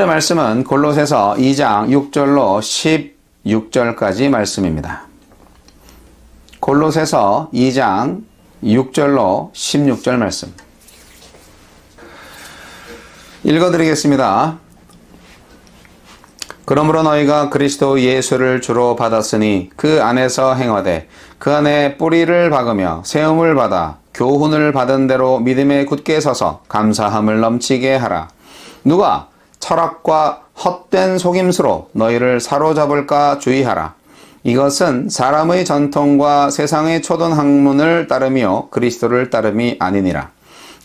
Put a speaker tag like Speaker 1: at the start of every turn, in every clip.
Speaker 1: 오늘의 말씀은 골로새서 2장 6절로 16절까지 말씀입니다. 골로새서 2장 6절로 16절 말씀 읽어드리겠습니다. 그러므로 너희가 그리스도 예수를 주로 받았으니 그 안에서 행하되 그 안에 뿌리를 박으며 세움을 받아 교훈을 받은 대로 믿음에 굳게 서서 감사함을 넘치게 하라. 누가 철학과 헛된 속임수로 너희를 사로잡을까 주의하라. 이것은 사람의 전통과 세상의 초던 학문을 따르며 그리스도를 따름이 아니니라.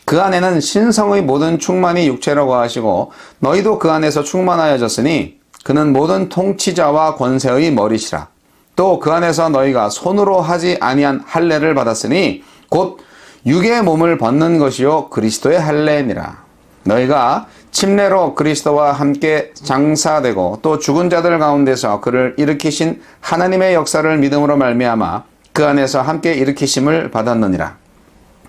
Speaker 1: 그 안에는 신성의 모든 충만이 육체로 거하시고 너희도 그 안에서 충만하여졌으니 그는 모든 통치자와 권세의 머리시라. 또 그 안에서 너희가 손으로 하지 아니한 할례를 받았으니 곧 육의 몸을 벗는 것이요 그리스도의 할례니라. 너희가 침례로 그리스도와 함께 장사되고 또 죽은 자들 가운데서 그를 일으키신 하나님의 역사를 믿음으로 말미암아 그 안에서 함께 일으키심을 받았느니라.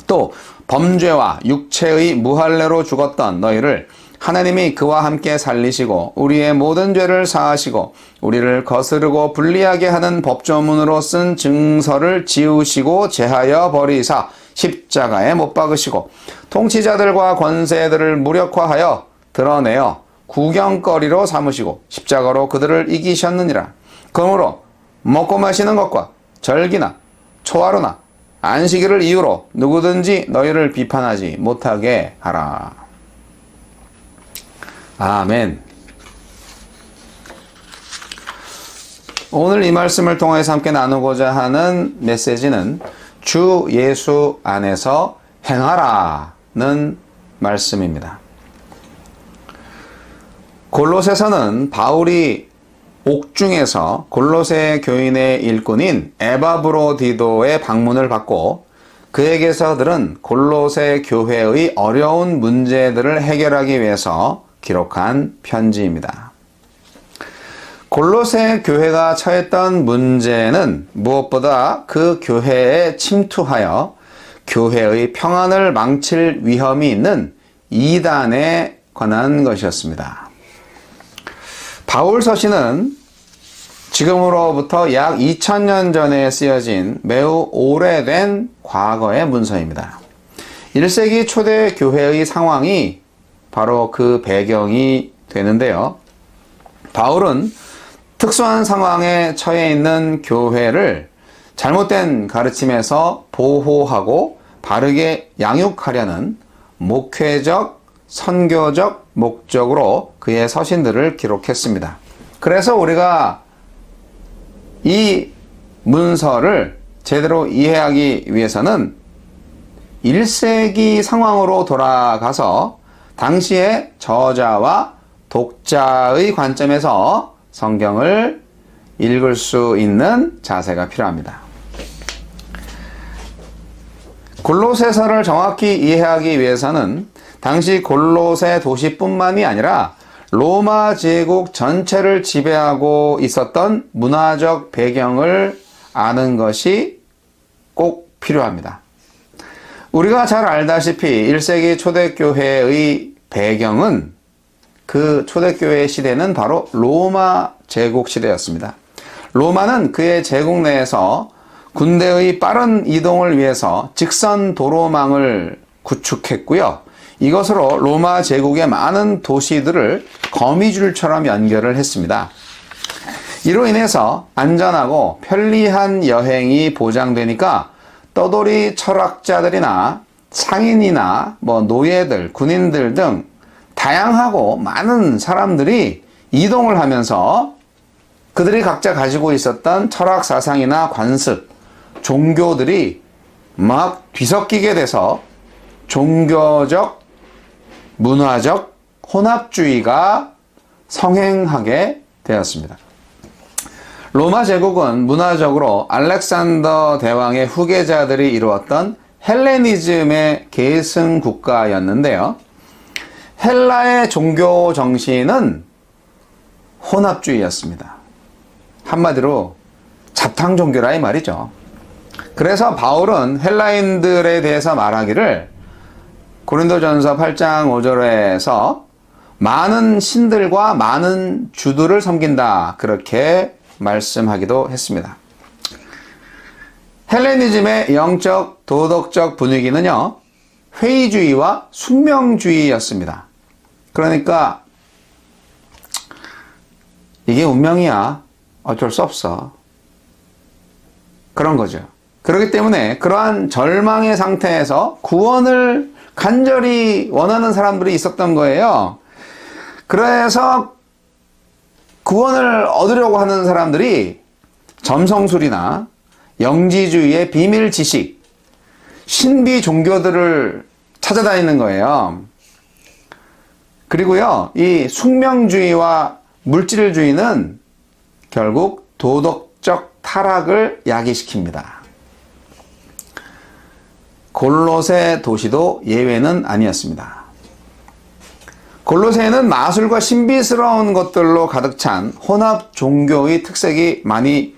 Speaker 1: 또 범죄와 육체의 무할례로 죽었던 너희를 하나님이 그와 함께 살리시고 우리의 모든 죄를 사하시고 우리를 거스르고 불리하게 하는 법조문으로 쓴 증서를 지우시고 제하여 버리사 십자가에 못 박으시고 통치자들과 권세들을 무력화하여 드러내어 구경거리로 삼으시고 십자가로 그들을 이기셨느니라. 그러므로 먹고 마시는 것과 절기나 초하루나 안식일을 이유로 누구든지 너희를 비판하지 못하게 하라. 아멘. 오늘 이 말씀을 통해서 함께 나누고자 하는 메시지는 주 예수 안에서 행하라는 말씀입니다. 골로새서는 바울이 옥중에서 골로새 교인의 일꾼인 에바브로디도의 방문을 받고 그에게서 들은 골로새 교회의 어려운 문제들을 해결하기 위해서 기록한 편지입니다. 골로새 교회가 처했던 문제는 무엇보다 그 교회에 침투하여 교회의 평안을 망칠 위험이 있는 이단에 관한 것이었습니다. 바울 서신은 지금으로부터 약 2000년 전에 쓰여진 매우 오래된 과거의 문서입니다. 1세기 초대 교회의 상황이 바로 그 배경이 되는데요. 바울은 특수한 상황에 처해 있는 교회를 잘못된 가르침에서 보호하고 바르게 양육하려는 목회적, 선교적 목적으로 그의 서신들을 기록했습니다. 그래서 우리가 이 문서를 제대로 이해하기 위해서는 1세기 상황으로 돌아가서 당시의 저자와 독자의 관점에서 성경을 읽을 수 있는 자세가 필요합니다. 골로새서를 정확히 이해하기 위해서는 당시 골로새 도시뿐만이 아니라 로마 제국 전체를 지배하고 있었던 문화적 배경을 아는 것이 꼭 필요합니다. 우리가 잘 알다시피 1세기 초대교회의 배경은 그 초대교회 시대는 바로 로마 제국 시대였습니다. 로마는 그의 제국 내에서 군대의 빠른 이동을 위해서 직선 도로망을 구축했고요. 이것으로 로마 제국의 많은 도시들을 거미줄처럼 연결을 했습니다. 이로 인해서 안전하고 편리한 여행이 보장되니까 떠돌이 철학자들이나 상인이나 노예들, 군인들 등 다양하고 많은 사람들이 이동을 하면서 그들이 각자 가지고 있었던 철학 사상이나 관습, 종교들이 막 뒤섞이게 돼서 종교적, 문화적 혼합주의가 성행하게 되었습니다. 로마 제국은 문화적으로 알렉산더 대왕의 후계자들이 이루었던 헬레니즘의 계승 국가였는데요. 헬라의 종교 정신은 혼합주의였습니다. 한마디로 잡탕 종교라 이 말이죠. 그래서 바울은 헬라인들에 대해서 말하기를 고린도전서 8장 5절에서 많은 신들과 많은 주들을 섬긴다. 그렇게 말씀하기도 했습니다. 헬레니즘의 영적, 도덕적 분위기는요, 회의주의와 숙명주의였습니다. 그러니까 이게 운명이야. 어쩔 수 없어. 그런 거죠. 그렇기 때문에 그러한 절망의 상태에서 구원을 간절히 원하는 사람들이 있었던 거예요. 그래서 구원을 얻으려고 하는 사람들이 점성술이나 영지주의의 비밀 지식, 신비 종교들을 찾아다니는 거예요. 그리고요, 이 숙명주의와 물질주의는 결국 도덕적 타락을 야기시킵니다. 골로새 도시도 예외는 아니었습니다. 골로새에는 마술과 신비스러운 것들로 가득 찬 혼합 종교의 특색이 많이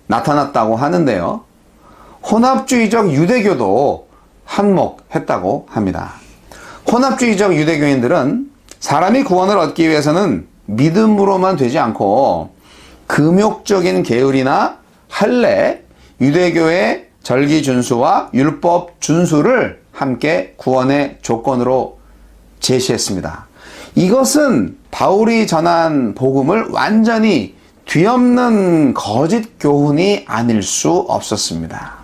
Speaker 1: 나타났다고 하는데요. 혼합주의적 유대교도 한몫했다고 합니다. 혼합주의적 유대교인들은 사람이 구원을 얻기 위해서는 믿음으로만 되지 않고 금욕적인 계율이나 할례, 유대교의 절기 준수와 율법 준수를 함께 구원의 조건으로 제시했습니다. 이것은 바울이 전한 복음을 완전히 뒤엎는 거짓 교훈이 아닐 수 없었습니다.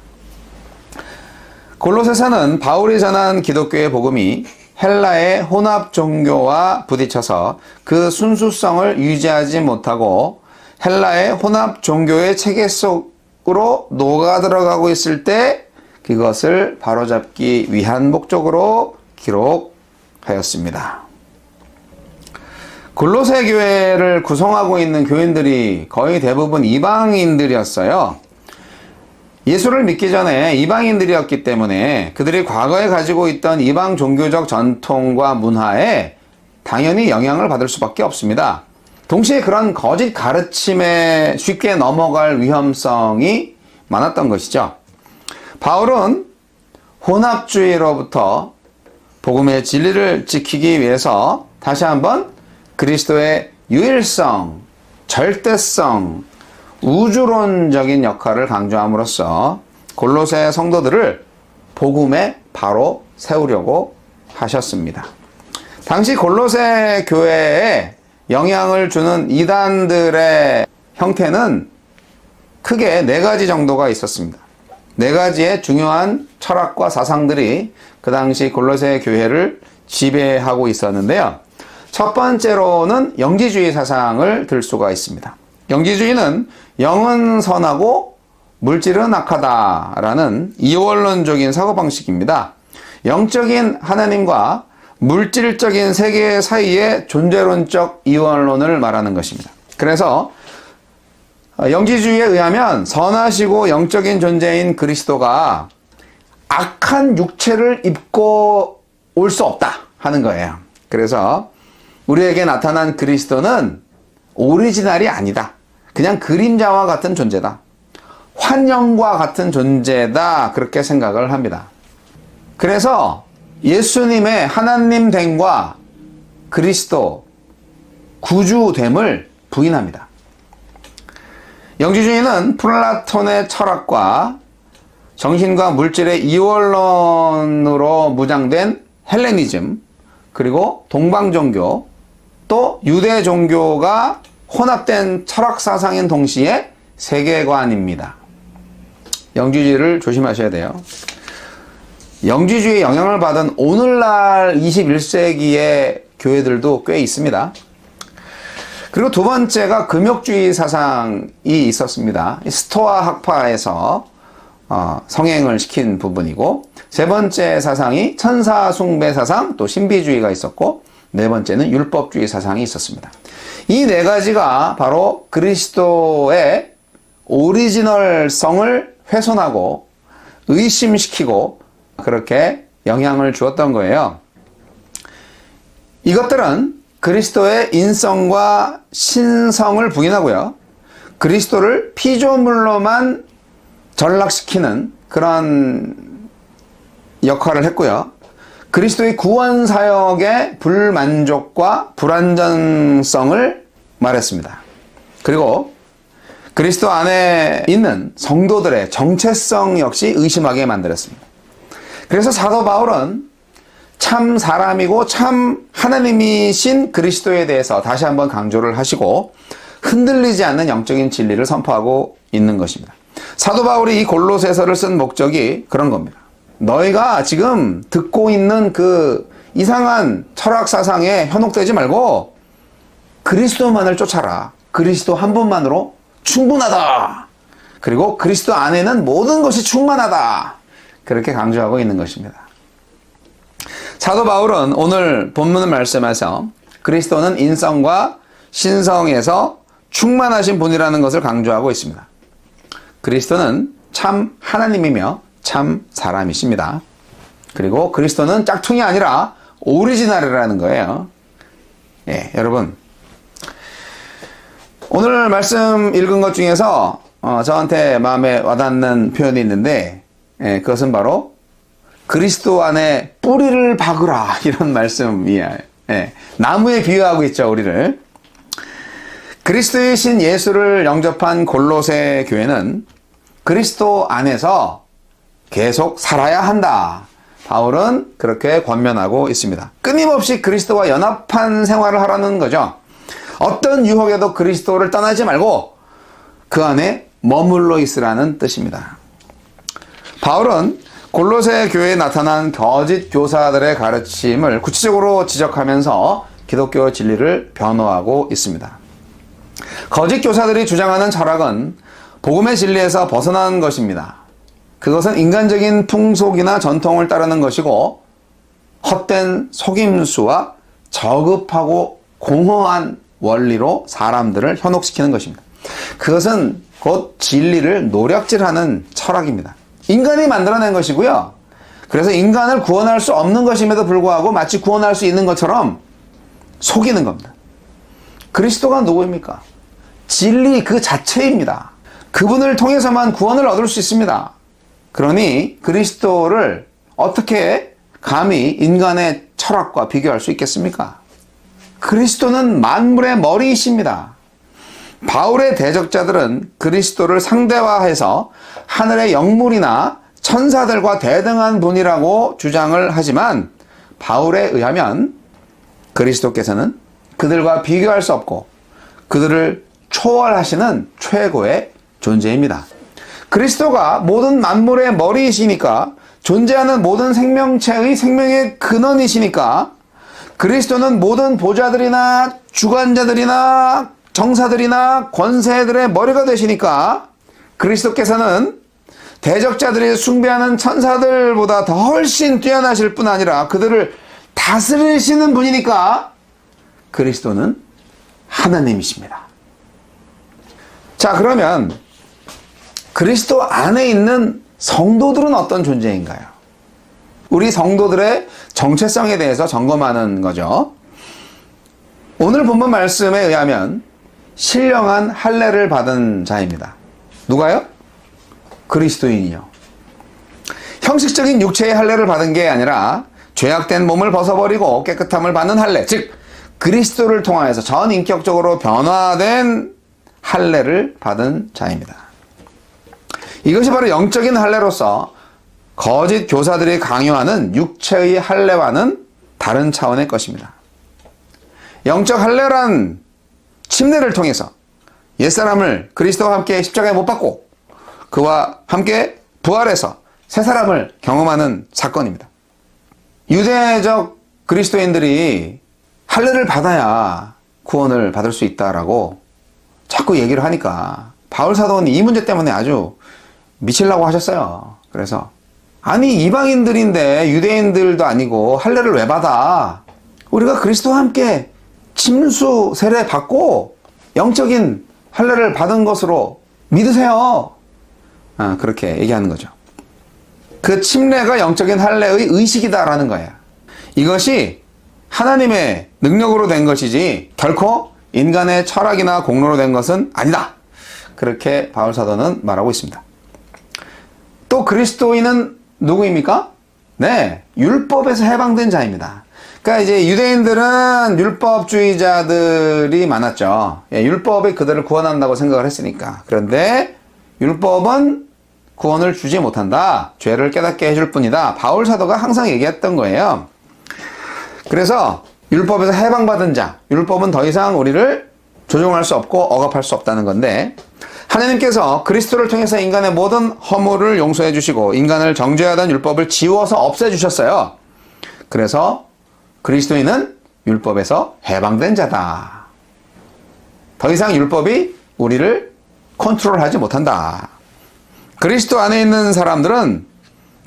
Speaker 1: 골로새서는 바울이 전한 기독교의 복음이 헬라의 혼합 종교와 부딪혀서 그 순수성을 유지하지 못하고 헬라의 혼합 종교의 체계 속으로 녹아들어가고 있을 때 그것을 바로잡기 위한 목적으로 기록하였습니다. 골로새 교회를 구성하고 있는 교인들이 거의 대부분 이방인들이었어요. 예수를 믿기 전에 이방인들이었기 때문에 그들이 과거에 가지고 있던 이방 종교적 전통과 문화에 당연히 영향을 받을 수밖에 없습니다. 동시에 그런 거짓 가르침에 쉽게 넘어갈 위험성이 많았던 것이죠. 바울은 혼합주의로부터 복음의 진리를 지키기 위해서 다시 한번 그리스도의 유일성, 절대성, 우주론적인 역할을 강조함으로써 골로새 성도들을 복음에 바로 세우려고 하셨습니다. 당시 골로새 교회에 영향을 주는 이단들의 형태는 크게 4가지 정도가 있었습니다. 4가지의 중요한 철학과 사상들이 그 당시 골로새 교회를 지배하고 있었는데요. 첫 번째로는 영지주의 사상을 들 수가 있습니다. 영지주의는 영은 선하고 물질은 악하다라는 이원론적인 사고방식입니다. 영적인 하나님과 물질적인 세계 사이의 존재론적 이원론을 말하는 것입니다. 그래서 영지주의에 의하면 선하시고 영적인 존재인 그리스도가 악한 육체를 입고 올 수 없다 하는 거예요. 그래서 우리에게 나타난 그리스도는 오리지널이 아니다. 그냥 그림자와 같은 존재다. 환영과 같은 존재다. 그렇게 생각을 합니다. 그래서 예수님의 하나님됨과 그리스도 구주됨을 부인합니다. 영지주의는 플라톤의 철학과 정신과 물질의 이원론으로 무장된 헬레니즘, 그리고 동방종교, 또 유대 종교가 혼합된 철학 사상인 동시에 세계관입니다. 영지주의를 조심하셔야 돼요. 영지주의의 영향을 받은 오늘날 21세기의 교회들도 꽤 있습니다. 그리고 두 번째가 금욕주의 사상이 있었습니다. 스토아 학파에서 성행을 시킨 부분이고, 세 번째 사상이 천사 숭배 사상, 또 신비주의가 있었고, 네 번째는 율법주의 사상이 있었습니다. 이 4가지가 바로 그리스도의 오리지널성을 훼손하고 의심시키고 그렇게 영향을 주었던 거예요. 이것들은 그리스도의 인성과 신성을 부인하고요. 그리스도를 피조물로만 전락시키는 그런 역할을 했고요. 그리스도의 구원 사역의 불만족과 불안정성을 말했습니다. 그리고 그리스도 안에 있는 성도들의 정체성 역시 의심하게 만들었습니다. 그래서 사도 바울은 참 사람이고 참 하나님이신 그리스도에 대해서 다시 한번 강조를 하시고 흔들리지 않는 영적인 진리를 선포하고 있는 것입니다. 사도 바울이 이 골로새서를 쓴 목적이 그런 겁니다. 너희가 지금 듣고 있는 그 이상한 철학 사상에 현혹되지 말고 그리스도만을 쫓아라. 그리스도 한 분만으로 충분하다. 그리고 그리스도 안에는 모든 것이 충만하다. 그렇게 강조하고 있는 것입니다. 사도 바울은 오늘 본문 말씀에서 그리스도는 인성과 신성에서 충만하신 분이라는 것을 강조하고 있습니다. 그리스도는 참 하나님이며 참 사람이십니다. 그리고 그리스도는 짝퉁이 아니라 오리지널이라는 거예요. 예, 여러분. 오늘 말씀 읽은 것 중에서 저한테 마음에 와닿는 표현이 있는데 그것은 바로 그리스도 안에 뿌리를 박으라 이런 말씀이에요. 나무에 비유하고 있죠, 우리를. 그리스도의 신 예수를 영접한 골로새 교회는 그리스도 안에서 계속 살아야 한다. 바울은 그렇게 권면하고 있습니다. 끊임없이 그리스도와 연합한 생활을 하라는 거죠. 어떤 유혹에도 그리스도를 떠나지 말고 그 안에 머물러 있으라는 뜻입니다. 바울은 골로새 교회에 나타난 거짓 교사들의 가르침을 구체적으로 지적하면서 기독교 진리를 변호하고 있습니다. 거짓 교사들이 주장하는 철학은 복음의 진리에서 벗어난 것입니다. 그것은 인간적인 풍속이나 전통을 따르는 것이고 헛된 속임수와 저급하고 공허한 원리로 사람들을 현혹시키는 것입니다. 그것은 곧 진리를 노략질하는 철학입니다. 인간이 만들어낸 것이고요. 그래서 인간을 구원할 수 없는 것임에도 불구하고 마치 구원할 수 있는 것처럼 속이는 겁니다. 그리스도가 누구입니까? 진리 그 자체입니다. 그분을 통해서만 구원을 얻을 수 있습니다. 그러니 그리스도를 어떻게 감히 인간의 철학과 비교할 수 있겠습니까? 그리스도는 만물의 머리이십니다. 바울의 대적자들은 그리스도를 상대화해서 하늘의 영물이나 천사들과 대등한 분이라고 주장을 하지만 바울에 의하면 그리스도께서는 그들과 비교할 수 없고 그들을 초월하시는 최고의 존재입니다. 그리스도가 모든 만물의 머리이시니까 존재하는 모든 생명체의 생명의 근원이시니까 그리스도는 모든 보좌들이나 주관자들이나 정사들이나 권세들의 머리가 되시니까 그리스도께서는 대적자들이 숭배하는 천사들보다 더 훨씬 뛰어나실 뿐 아니라 그들을 다스리시는 분이니까 그리스도는 하나님이십니다. 자, 그러면 그리스도 안에 있는 성도들은 어떤 존재인가요? 우리 성도들의 정체성에 대해서 점검하는 거죠. 오늘 본문 말씀에 의하면 신령한 할례를 받은 자입니다. 누가요? 그리스도인이요. 형식적인 육체의 할례를 받은 게 아니라 죄악된 몸을 벗어버리고 깨끗함을 받는 할례, 즉 그리스도를 통하여서 전인격적으로 변화된 할례를 받은 자입니다. 이것이 바로 영적인 할례로서 거짓 교사들이 강요하는 육체의 할례와는 다른 차원의 것입니다. 영적 할례란 침례를 통해서 옛사람을 그리스도와 함께 십자가에 못 박고 그와 함께 부활해서 새 사람을 경험하는 사건입니다. 유대적 그리스도인들이 할례를 받아야 구원을 받을 수 있다라고 자꾸 얘기를 하니까 바울 사도는 이 문제 때문에 아주 미치려고 하셨어요. 그래서 아니 이방인들인데 유대인들도 아니고 할례를 왜 받아? 우리가 그리스도와 함께 침수 세례 받고 영적인 할례를 받은 것으로 믿으세요. 그렇게 얘기하는 거죠. 그 침례가 영적인 할례의 의식이다라는 거예요. 이것이 하나님의 능력으로 된 것이지 결코 인간의 철학이나 공로로 된 것은 아니다. 그렇게 바울 사도는 말하고 있습니다. 또 그리스도인은 누구입니까? 네, 율법에서 해방된 자입니다. 그러니까 이제 유대인들은 율법주의자들이 많았죠. 예, 율법이 그들을 구원한다고 생각을 했으니까. 그런데 율법은 구원을 주지 못한다. 죄를 깨닫게 해줄 뿐이다. 바울 사도가 항상 얘기했던 거예요. 그래서 율법에서 해방받은 자, 율법은 더 이상 우리를 조종할 수 없고 억압할 수 없다는 건데, 하나님께서 그리스도를 통해서 인간의 모든 허물을 용서해 주시고 인간을 정죄하던 율법을 지워서 없애 주셨어요. 그래서 그리스도인은 율법에서 해방된 자다. 더 이상 율법이 우리를 컨트롤하지 못한다. 그리스도 안에 있는 사람들은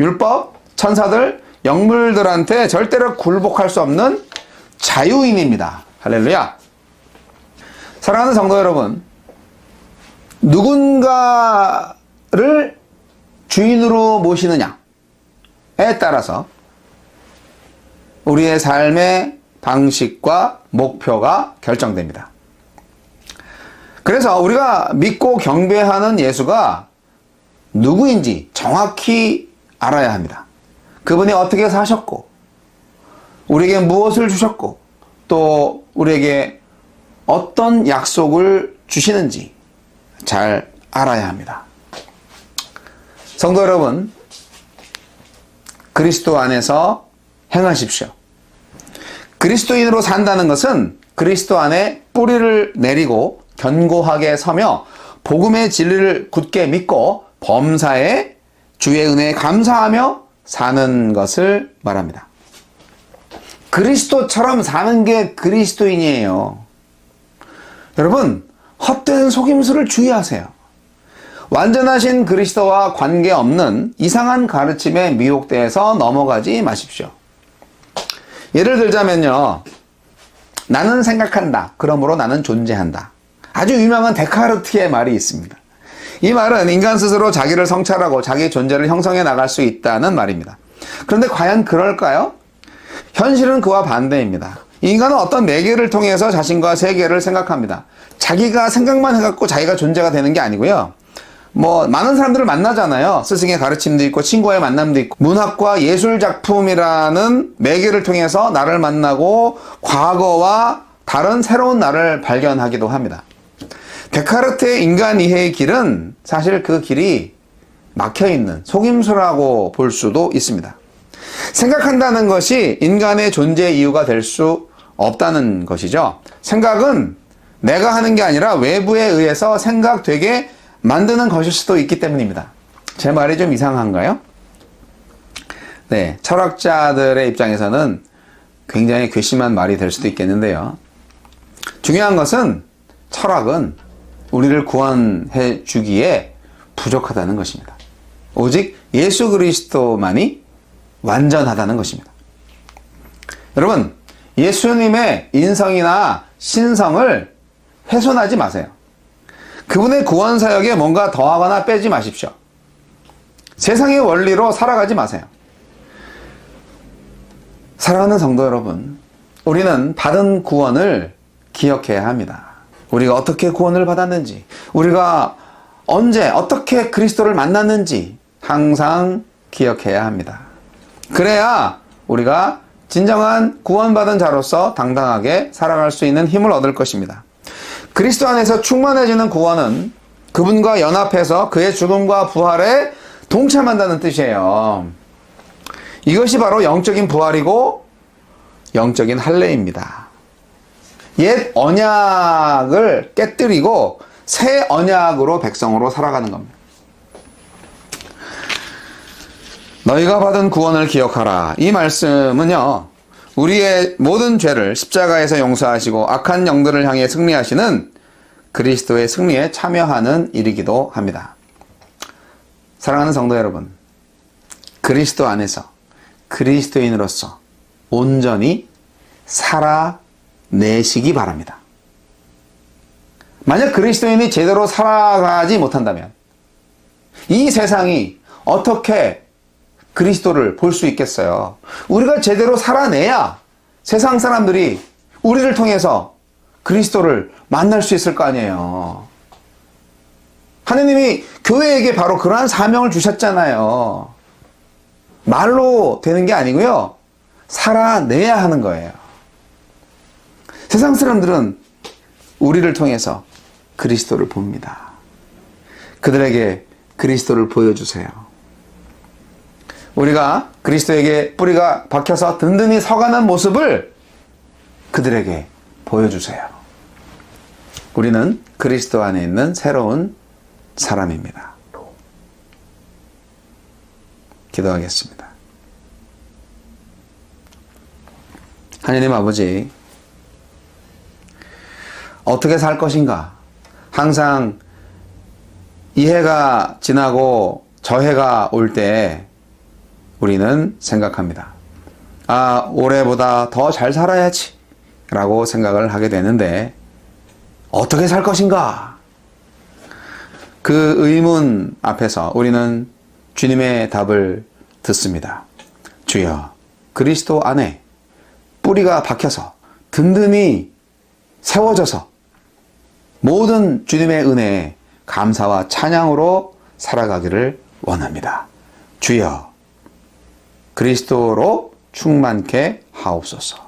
Speaker 1: 율법, 천사들, 영물들한테 절대로 굴복할 수 없는 자유인입니다. 할렐루야. 사랑하는 성도 여러분, 누군가를 주인으로 모시느냐에 따라서 우리의 삶의 방식과 목표가 결정됩니다. 그래서 우리가 믿고 경배하는 예수가 누구인지 정확히 알아야 합니다. 그분이 어떻게 사셨고, 우리에게 무엇을 주셨고, 또 우리에게 어떤 약속을 주시는지 잘 알아야 합니다. 성도 여러분, 그리스도 안에서 행하십시오. 그리스도인으로 산다는 것은 그리스도 안에 뿌리를 내리고 견고하게 서며 복음의 진리를 굳게 믿고 범사에 주의 은혜에 감사하며 사는 것을 말합니다. 그리스도처럼 사는 게 그리스도인이에요. 여러분, 헛된 속임수를 주의하세요. 완전하신 그리스도와 관계없는 이상한 가르침에 미혹돼서 넘어가지 마십시오. 예를 들자면요, 나는 생각한다. 그러므로 나는 존재한다. 아주 유명한 데카르트의 말이 있습니다. 이 말은 인간 스스로 자기를 성찰하고 자기 존재를 형성해 나갈 수 있다는 말입니다. 그런데 과연 그럴까요? 현실은 그와 반대입니다. 인간은 어떤 매개를 통해서 자신과 세계를 생각합니다. 자기가 생각만 해갖고 자기가 존재가 되는 게 아니고요. 많은 사람들을 만나잖아요. 스승의 가르침도 있고 친구와의 만남도 있고, 문학과 예술 작품이라는 매개를 통해서 나를 만나고 과거와 다른 새로운 나를 발견하기도 합니다. 데카르트의 인간 이해의 길은 사실 그 길이 막혀있는 속임수라고 볼 수도 있습니다. 생각한다는 것이 인간의 존재 이유가 될 수 없다는 것이죠. 생각은 내가 하는 게 아니라 외부에 의해서 생각되게 만드는 것일 수도 있기 때문입니다. 제 말이 좀 이상한가요? 네, 철학자들의 입장에서는 굉장히 괘씸한 말이 될 수도 있겠는데요. 중요한 것은 철학은 우리를 구원해 주기에 부족하다는 것입니다. 오직 예수 그리스도만이 완전하다는 것입니다. 여러분, 예수님의 인성이나 신성을 훼손하지 마세요. 그분의 구원 사역에 뭔가 더하거나 빼지 마십시오. 세상의 원리로 살아가지 마세요. 사랑하는 성도 여러분, 우리는 받은 구원을 기억해야 합니다. 우리가 어떻게 구원을 받았는지, 우리가 언제 어떻게 그리스도를 만났는지 항상 기억해야 합니다. 그래야 우리가 진정한 구원받은 자로서 당당하게 살아갈 수 있는 힘을 얻을 것입니다. 그리스도 안에서 충만해지는 구원은 그분과 연합해서 그의 죽음과 부활에 동참한다는 뜻이에요. 이것이 바로 영적인 부활이고 영적인 할례입니다. 옛 언약을 깨뜨리고 새 언약으로 백성으로 살아가는 겁니다. 너희가 받은 구원을 기억하라. 이 말씀은요, 우리의 모든 죄를 십자가에서 용서하시고 악한 영들을 향해 승리하시는 그리스도의 승리에 참여하는 일이기도 합니다. 사랑하는 성도 여러분, 그리스도 안에서 그리스도인으로서 온전히 살아내시기 바랍니다. 만약 그리스도인이 제대로 살아가지 못한다면 이 세상이 어떻게 그리스도를 볼 수 있겠어요? 우리가 제대로 살아내야 세상 사람들이 우리를 통해서 그리스도를 만날 수 있을 거 아니에요. 하느님이 교회에게 바로 그러한 사명을 주셨잖아요. 말로 되는 게 아니고요. 살아내야 하는 거예요. 세상 사람들은 우리를 통해서 그리스도를 봅니다. 그들에게 그리스도를 보여주세요. 우리가 그리스도에게 뿌리가 박혀서 든든히 서가는 모습을 그들에게 보여주세요. 우리는 그리스도 안에 있는 새로운 사람입니다. 기도하겠습니다. 하나님 아버지, 어떻게 살 것인가? 항상 이 해가 지나고 저 해가 올 때 우리는 생각합니다. 아, 올해보다 더 잘 살아야지 라고 생각을 하게 되는데 어떻게 살 것인가? 그 의문 앞에서 우리는 주님의 답을 듣습니다. 주여, 그리스도 안에 뿌리가 박혀서 든든히 세워져서 모든 주님의 은혜에 감사와 찬양으로 살아가기를 원합니다. 주여, 그리스도로 충만케 하옵소서.